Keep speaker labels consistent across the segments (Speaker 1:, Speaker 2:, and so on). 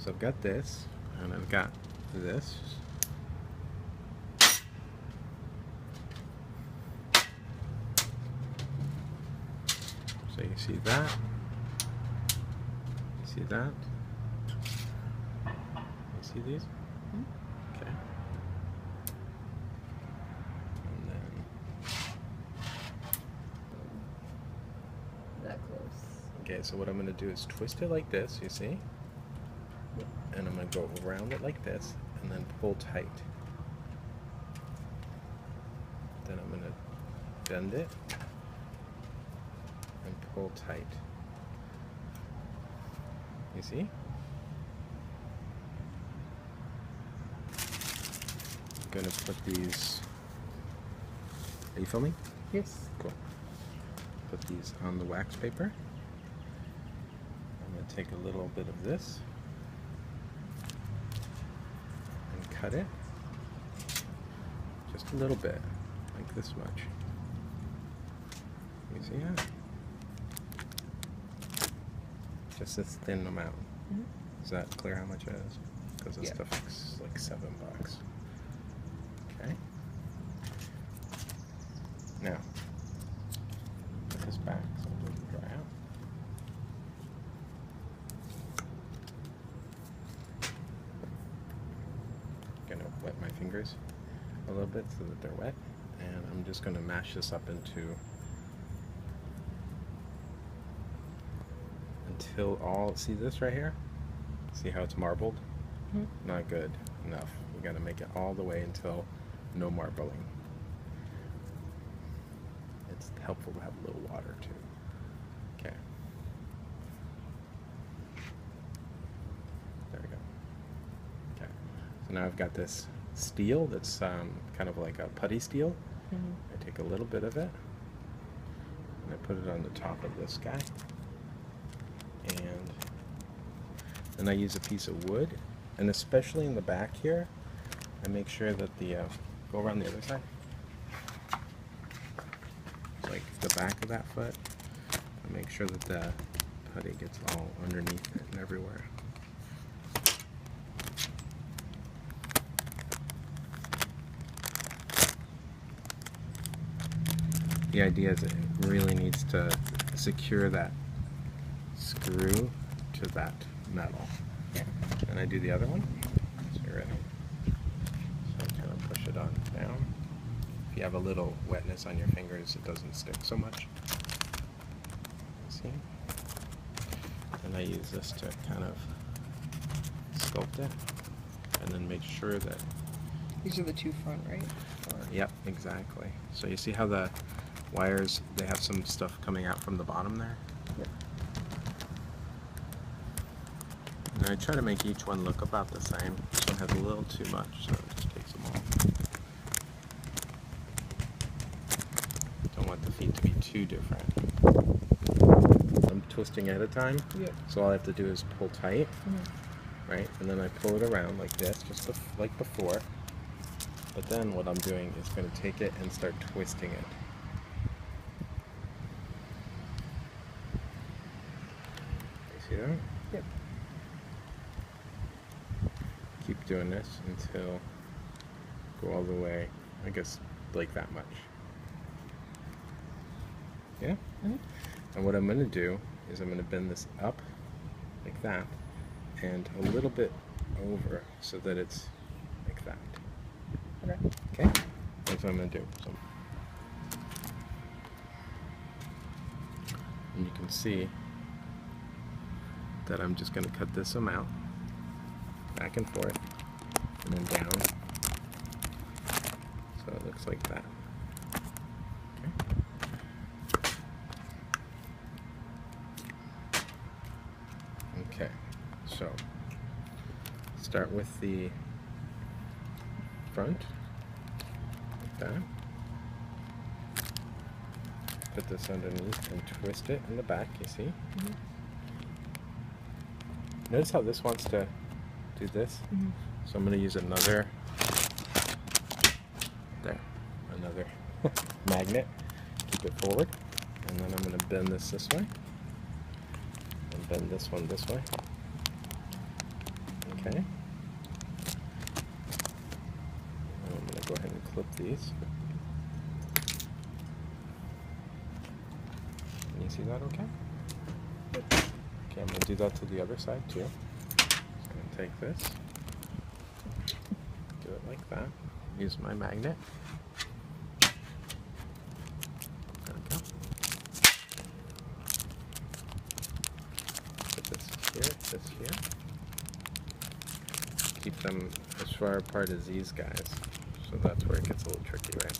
Speaker 1: So I've got this, and I've got this. So you see that? You see that? You see these? Okay. And then
Speaker 2: That close.
Speaker 1: okay, so what I'm going to do is twist it like this, you see? And I'm going to go around it like this, and then pull tight. Then I'm going to bend it and pull tight. You see? I'm going to put these... Are you filming?
Speaker 2: Yes.
Speaker 1: Cool. Put these on the wax paper. I'm going to take a little bit of this and cut it. Just a little bit, like this much. You see that? Just this thin amount. Is that clear how much it is? Because this stuff is like $7. Okay. Now, put this back so it doesn't dry out. I'm gonna wet my fingers a little bit so that they're wet, and I'm just gonna mash this up until all, see this right here? See how it's marbled? Not good enough. We gotta make it all the way until no marbling. It's helpful to have a little water too. Okay. There we go. Okay. So now I've got this steel that's kind of like a putty steel. I take a little bit of it and I put it on the top of this guy. And then I use a piece of wood, and especially in the back here, I make sure that the, go around the other side, like the back of that foot, I make sure that the putty gets all underneath it and everywhere. The idea is it really needs to secure that screw to that metal. And I do the other one. So you're ready. So I kind of push it on down. If you have a little wetness on your fingers, it doesn't stick so much. See? And I use this to kind of sculpt it, and then make sure that
Speaker 2: These are the two front, right?
Speaker 1: yep, exactly. So you see how the wires, they have some stuff coming out from the bottom there?
Speaker 2: Yep.
Speaker 1: And I try to make each one look about the same. This one has a little too much, so it just takes them all. Don't want the feet to be too different. I'm twisting at a time, so all I have to do is pull tight, right? And then I pull it around like this, just like before. But then what I'm doing is going to take it and start twisting it. You see that?
Speaker 2: Yep.
Speaker 1: Keep doing this until go all the way, I guess, like that much. Yeah? And what I'm going to do is I'm going to bend this up like that and a little bit over so that it's like that. Okay? That's what I'm going to do. So, and you can see that I'm just going to cut this amount back and forth and then down, so it looks like that. Okay, so start with the front like that. Put this underneath and twist it in the back, you see? Notice how this wants to do this? So I'm going to use another magnet, keep it forward, and then I'm going to bend this way, and bend this one this way, Okay. I'm going to go ahead and clip these. Can you see that okay? Okay, I'm going to do that to the other side too. So I'm going to take this, do it like that, use my magnet. There we go. Put this here. Keep them as far apart as these guys. So that's where it gets a little tricky, right?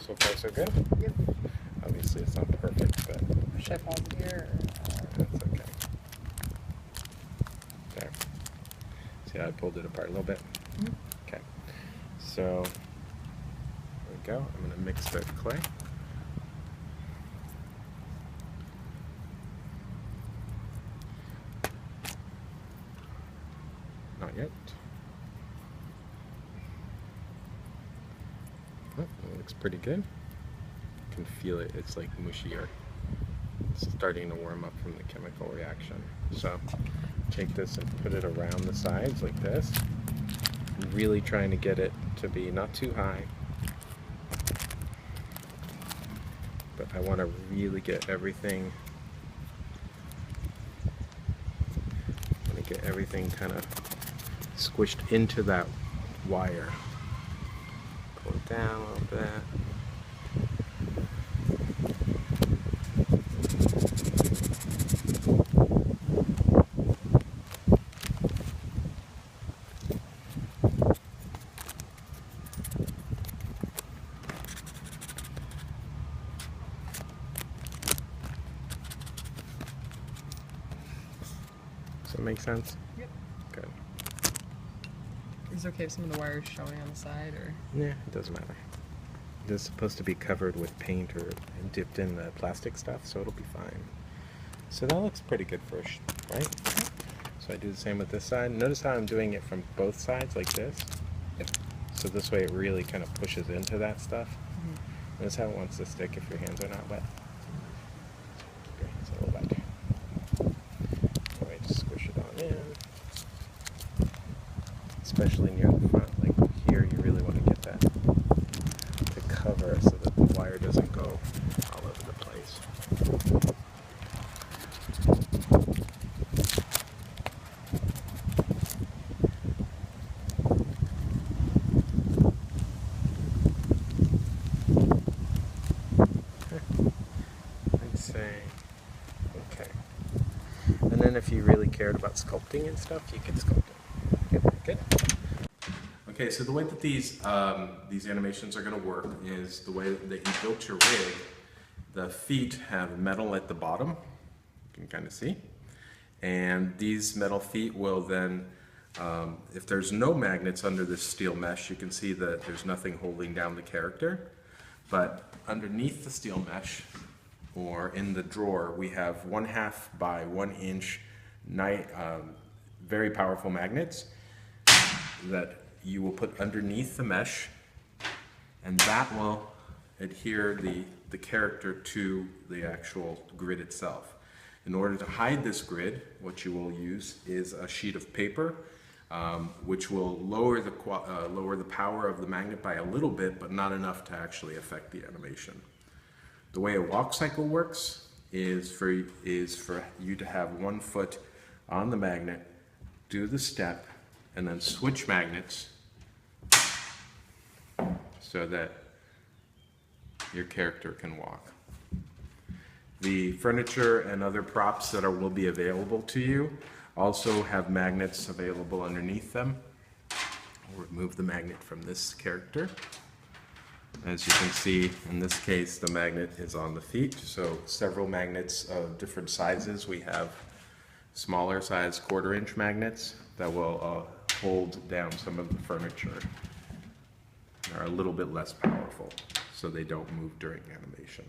Speaker 1: So far so good?
Speaker 2: Yep.
Speaker 1: Obviously it's not perfect, but
Speaker 2: Should I pause it here?
Speaker 1: that's okay. There. See how I pulled it apart a little bit?
Speaker 2: Mm-hmm.
Speaker 1: Okay. So there we go. I'm going to mix the clay. Not yet. Oh, it looks pretty good. You can feel it. It's like mushier. It's starting to warm up from the chemical reaction. So take this and put it around the sides like this. Really trying to get it to be not too high, but I want to really get everything. I want to get everything kind of squished into that wire. Pull it down a little bit. Does that make sense?
Speaker 2: Yep.
Speaker 1: Good.
Speaker 2: Is it okay if some of the wire is showing on the side, or?
Speaker 1: Yeah, it doesn't matter. This is supposed to be covered with paint or dipped in the plastic stuff, so it'll be fine. So that looks pretty good first, right? So I do the same with this side. Notice how I'm doing it from both sides like this.
Speaker 2: Yep.
Speaker 1: So this way it really kind of pushes into that stuff.
Speaker 2: Mm-hmm.
Speaker 1: Notice how it wants to stick if your hands are not wet. Okay, it's a little wet. All right, just squish it on in. Especially near the front, like here, you really want to get that to cover so that the wire doesn't go all over the place. I'd say, okay. And then if you really cared about sculpting and stuff, you could sculpt it. Good. Okay, so the way that these animations are going to work is the way that you built your rig. The feet have metal at the bottom, you can kind of see. And these metal feet will then, if there's no magnets under this steel mesh, you can see that there's nothing holding down the character. But underneath the steel mesh, or in the drawer, we have 1/2 by 1 inch very powerful magnets that you will put underneath the mesh, and that will adhere the character to the actual grid itself. In order to hide this grid, what you will use is a sheet of paper, which will lower the power of the magnet by a little bit, but not enough to actually affect the animation. The way a walk cycle works is for you to have 1 foot on the magnet, do the step, and then switch magnets so that your character can walk. The furniture and other props that will be available to you also have magnets available underneath them. I'll remove the magnet from this character. As you can see, in this case, the magnet is on the feet, so several magnets of different sizes. We have smaller size 1/4 inch magnets that will hold down some of the furniture. They're a little bit less powerful, so they don't move during animation.